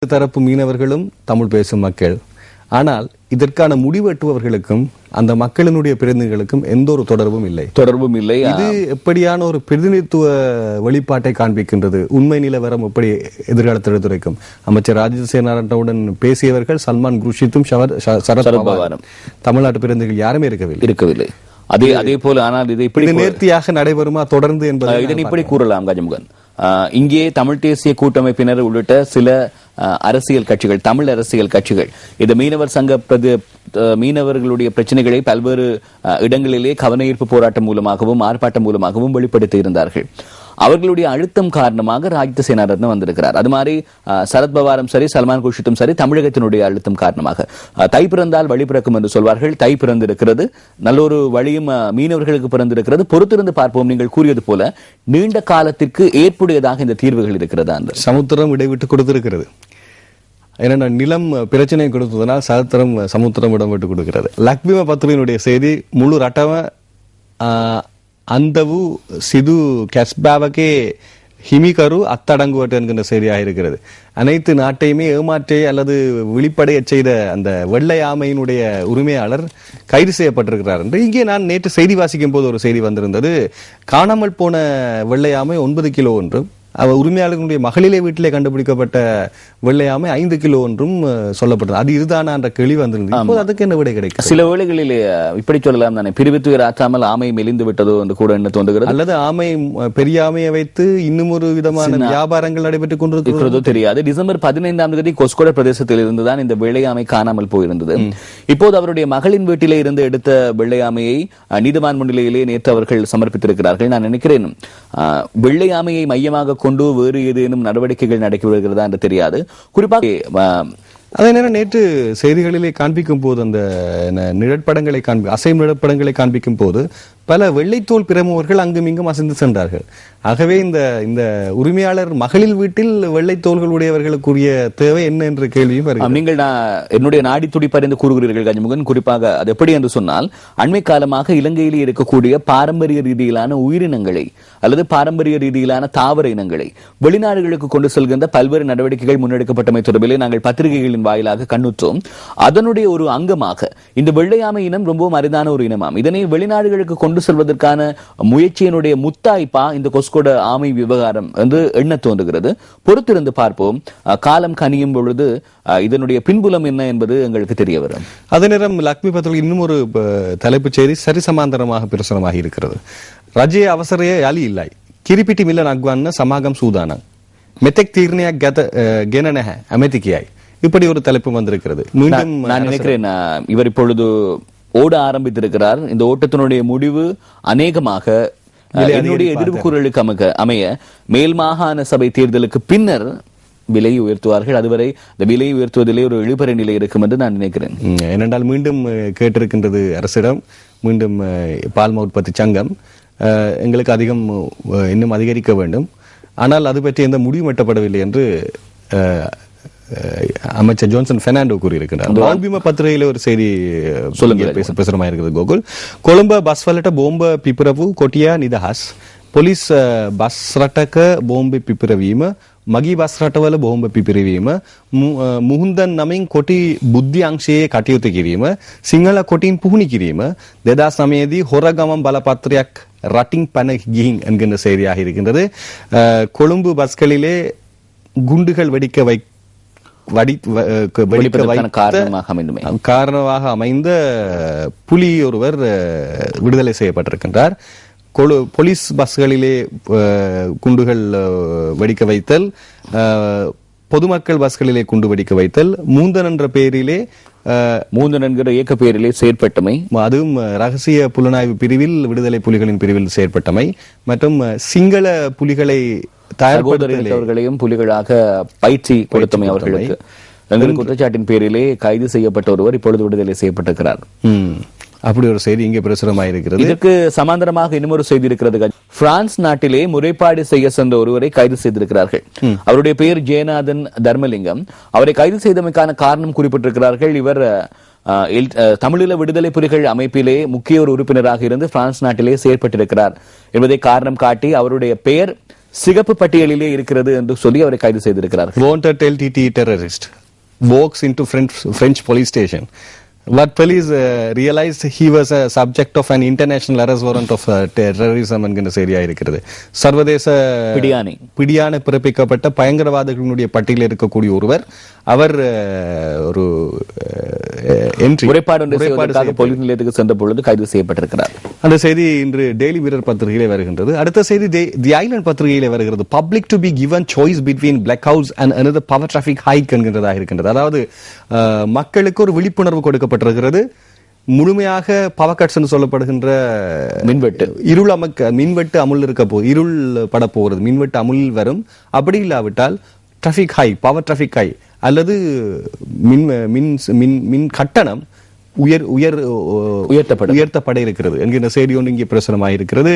தரப்பு மீனவர்களும் தமிழ் பேசும் மக்கள். ஆனால் இதற்கான முடிவெட்டுபவர்களுக்கும் அந்த மக்களினுடைய பிரதிநிதிகளுக்கும் எந்த ஒரு தொடர்பும் இல்லை. இது எப்படியான ஒரு பிரதிநிதித்துவ வெளிப்பாட்டை காண்பிக்கின்றது? உண்மை நிலவரம் எப்படி எதிர்காலத்தில் எடுத்துரைக்கும்? அமைச்சர் ராஜசேனாரனுடன் பேசியவர்கள் சல்மான் குர்ஷித்தும் சரத் பவாரும். தமிழ்நாட்டு பிரதிநிதிகள் யாருமே இருக்கவில்லை. அதே போல ஆனால் இது இப்படி நேர்த்தியாக நடைபெறுமா தொடர்ந்து என்பதை இதனை இப்படி கூறலாம் கஜமுகன். இங்கே தமிழ் தேசிய கூட்டமைப்பினர் உள்ளிட்ட சில அரசியல் கட்சிகள், தமிழ் அரசியல் கட்சிகள் இந்த மீனவர் சங்க மீனவர்களுடைய பிரச்சனைகளை பல்வேறு இடங்களிலே கவன ஈர்ப்பு போராட்டம் மூலமாகவும் ஆர்ப்பாட்டம் மூலமாகவும் வெளிப்படுத்தி இருந்தார்கள். அவர்களுடைய அழுத்தம் காரணமாக ராஜித சேனாரத்ன வந்திருக்கிறார். அது மாதிரி சரத் பவாரும் சரி, சல்மான் குர்ஷித்தும் சரி, தமிழகத்தினுடைய அழுத்தம் காரணமாக தை பிறந்தால் வழி பிறக்கும் என்று சொல்வார்கள். தை பிறந்திருக்கிறது, நல்ல ஒரு வழியும் மீனவர்களுக்கு பிறந்திருக்கிறது. பொறுத்திருந்து பார்ப்போம். நீங்கள் கூறியது போல நீண்ட காலத்திற்கு ஏற்புடையதாக இந்த தீர்வுகள் இருக்கிறதா? அந்த சமுத்திரம் இடைவிட்டு கொடுத்திருக்கிறது. ஏன்னா நிலம் பிரச்சனை கொடுத்ததுனால் சமுத்திரம் இடம் விட்டு கொடுக்கிறது. லக்பிம பத்ரியினுடைய செய்தி முழு ரட்டவ அந்தவு சிது கஸ்பாவகே ஹிமிகரு அத்தடங்குவட்டு என்கின்ற செய்தியாக இருக்கிறது. அனைத்து நாட்டையுமே ஏமாற்றி அல்லது விழிப்படைய செய்த அந்த வெள்ளை ஆமையினுடைய உரிமையாளர் கைது செய்யப்பட்டிருக்கிறார் என்று இங்கே நான் நேற்று செய்தி வாசிக்கும் போது ஒரு செய்தி வந்திருந்தது. காணாமல் போன வெள்ளை ஆமை 9 கிலோ என்றும் உரிமையாளர்களுடைய மகளிலே வீட்டிலே கண்டுபிடிக்கப்பட்ட வெள்ளையாமை 5 கிலோ ஒன்றும் சொல்லப்பட்டது. அது இதுதானா என்ற கேள்வி வந்திருந்தது. அதுக்கு என்ன விடை கிடைக்கும்? சில வேளைகளில் இப்படி சொல்லலாம் தானே, பிரிவித்துயர் ஆற்றாமல் ஆமை மெலிந்து விட்டதோ என்று கூட என்ன தோன்றுகிறது. அல்லது ஆமை பெரிய ஆமையை வைத்து இன்னும் ஒரு விதமான வியாபாரங்கள் நடைபெற்றுக் கொண்டிருக்கிறதோ தெரியாது. டிசம்பர் 15ஆம் தேதி கொஸ்கோட பிரதேசத்தில் இருந்துதான் இந்த வெள்ளையாமை காணாமல் போயிருந்தது. இப்போது அவருடைய மகளின் வீட்டிலே இருந்து எடுத்த வெள்ளையாமையை நீதிவான் முன்னிலையிலே நேற்று அவர்கள் சமர்ப்பித்திருக்கிறார்கள். நான் நினைக்கிறேன் வெள்ளையாமையை மையமாக கொண்டு வேறு ஏதேனும் நடவடிக்கைகள் நடக்கி வருகிறதா என்று தெரியாது. குறிப்பாக அதே நேரம் நேற்று செய்திகளிலே காண்பிக்கும் போது அந்த நிழற்படங்களை அசையும் நிழற்படங்களை காண்பிக்கும் போது பல வெள்ளைத்தோல் பிரமுகர்கள் அங்கும் இங்கும் அசைந்து சென்றார்கள். ஆகவே இந்த உரிமையாளர் மகளிர் வீட்டில் வெள்ளைத்தோல்கள் உடையவர்களுக்குரிய தேவை என்ன என்ற கேள்வியும் நீங்கள் என்னுடைய நாடி துடிப்பறிந்து கூறுகிறீர்கள் கஜமுகன். குறிப்பாக அது எப்படி என்று சொன்னால், அண்மை காலமாக இலங்கையிலே இருக்கக்கூடிய பாரம்பரிய ரீதியிலான உயிரினங்களை அல்லது பாரம்பரிய ரீதியிலான தாவர இனங்களை வெளிநாடுகளுக்கு கொண்டு செல்கின்ற பல்வேறு நடவடிக்கைகள் முன்னெடுக்கப்பட்டமை தொடர்பிலே நாங்கள் பத்திரிகைகளின் வாயிலாக கண்ணுற்றோம். அதனுடைய ஒரு அங்கமாக இந்த வெள்ளையாமை இனம் ரொம்பவும் அரிதான ஒரு இனமாம். இதனை வெளிநாடுகளுக்கு கொண்டு செல்வதற்கான முயற்சியினுடைய முத்தாய்ப்பா இந்த கொஸ்கோட ஆமை விவகாரம் என்று எண்ண தோன்றுகிறது. பொறுத்திருந்து பார்ப்போம். காலம் கனியும் பொழுது இதனுடைய பின்புலம் என்ன என்பது எங்களுக்கு தெரிய வரும். அதே நேரம் லக்ஷ்மி பத்திரிகை இன்னும் ஒரு தலைப்புச் செய்தி சரிசமாந்தரமாக பிரசுரமாக இருக்கிறது. ரஜே அவசரே அலி இல்லாய் கிரிபிட்டி மில்லன் அக்வான் சமாகம் சூதானா மெத்தெக் தீர்ணியா கெனனஹ அமெதிக்கியாய், இப்படி ஒரு தலைப்பு வந்திருக்கிறது. மீண்டும் நான் நினைக்கிறேன் இவர் இப்பொழுது ஓட ஆரம்பித்திருக்கிறார். இந்த ஓட்டத்தினுடைய முடிவு அநேகமாக என்னுடைய எதிர்ப்புக்குரலுக்கு அமைய மேல் மாகாண சபை தேர்தலுக்கு பின்னர் விலை உயர்த்துவார்கள். அதுவரை இந்த விலை உயர்த்துவதிலே ஒரு இழுபறை நிலை இருக்கும் என்று நான் நினைக்கிறேன். ஏனென்றால் மீண்டும் கேட்டிருக்கின்றது அரசிடம், மீண்டும் பால்மா உற்பத்தி சங்கம் எங்களுக்கு அதிகம் இன்னும் அதிகரிக்க வேண்டும், ஆனால் அது பற்றி எந்த முடிவும் எட்டப்படவில்லை என்று அமைச்சர் ஜோன்சன் பெர்னாண்டோ கூறியிருக்கிறார். வால்பிம பத்திரிகையில ஒரு செய்தி பிரசுரமாயிருக்கிறது. கோகுல் கொழும்பு பஸ் வலட்ட போம்ப பிப்ரவு கொட்டியா நிதஹாஸ் போலீஸ் பஸ் රටක බෝම්බ පිපිරවීම මගී බස් රටවල බෝම්බ පිපිරවීම මුහුන්දන් නමින් කොටි බුද්ධි අංශයේ කටයුතු කිරීම සිංහල කොටින් පුහුණු කිරීම 2009 දී හොර ගමන් බලපත්‍රයක් රටින් පැන ගිහින් என்கின்ற செய்தியாக இருக்கின்றது. கொழும்பு பஸ்களிலே குண்டுகள் காரணமாக அமைந்த புலி ஒருவர் விடுதலை செய்யப்பட்டிருக்கின்றார். போலீஸ் பஸ்களிலே குண்டுகள் வெடிக்க வைத்தல், பொதுமக்கள் பஸ்களிலே குண்டு வெடிக்க வைத்தல், மூந்தன் என்ற பெயரிலே மூந்தன் என்கிற இயக்க பெயரிலே செயற்பட்டமை, அதுவும் ரகசிய புலனாய்வு பிரிவில் விடுதலை புலிகளின் பிரிவில் செயற்பட்டமை மற்றும் சிங்கள புலிகளை தயாரிப்பவர்களையும் புலிகளாக பயிற்சி கொடுத்தமை அவர்களுக்கு குற்றச்சாட்டின் பேரிலே கைது செய்யப்பட்ட ஒருவர் இப்பொழுது விடுதலை செய்யப்பட்டிருக்கிறார். அப்படி ஒரு செய்தி இங்கே பிரசுரமாயிருக்கிறது. இதற்கு சமாந்தரமாக இன்னொரு செய்தி இருக்கிறது. பிரான்ஸ் நாட்டிலே முறைப்பாடு செய்ய சென்ற ஒருவரை கைது செய்திருக்கிறார்கள். அவருடைய பெயர் ஜெயநாதன் தர்மலிங்கம். அவரை கைது செய்தமைக்கான காரணம் குறிப்பிட்டிருக்கிறார்கள். இவர் தமிழீழ விடுதலை புலிகள் அமைப்பிலே முக்கிய ஒரு உறுப்பினராக இருந்து பிரான்ஸ் நாட்டிலே செயற்பட்டிருக்கிறார் என்பதை காரணம் காட்டி அவருடைய பெயர் சிகப்பு பட்டியலிலே இருக்கிறது என்று சொல்லி அவரை கைது செய்திருக்கிறார்கள். Wanted LTT terrorist walks into French police station. What police realized he was a subject of an international arrest warrant of terrorism என்கிற செய்தியா இருக்கிறது. சர்வதேச பிடியான பிறப்பிக்கப்பட்ட பயங்கரவாதிகளுடைய பட்டியலில் இருக்கக்கூடிய ஒருவர் அவர் ஒரு முறைப்பாடு போலீஸ் நிலையத்துக்கு சென்ற பொழுது கைது செய்யப்பட்டிருக்கிறார். அந்த செய்தி இன்று டெய்லி மிரர் பத்திரிகையிலே வருகின்றது. அடுத்த செய்தி தி ஐலண்ட் பத்திரிகையிலே வருகிறது. Public to be given choice between blackout and another power tariff hike என்கின்றதாக இருக்கின்றது. அதாவது மக்களுக்கு ஒரு விழிப்புணர்வு கொடுக்கப்பட்டிருக்கிறது. முழுமையாக பவர் கட்ஸ் சொல்லப்படுகின்ற மின்வெட்டு மின்வெட்டு அமுல் இருள் பட போகிறது. மின்வெட்டு அமுல் வரும். அப்படி இல்லாவிட்டால் traffic high, power traffic high அல்லது மின் கட்டணம் உயர்த்தப்பட இருக்கிறது என்கிற செய்தி ஒன்று இங்கே பிரசுரமாயிருக்கிறது.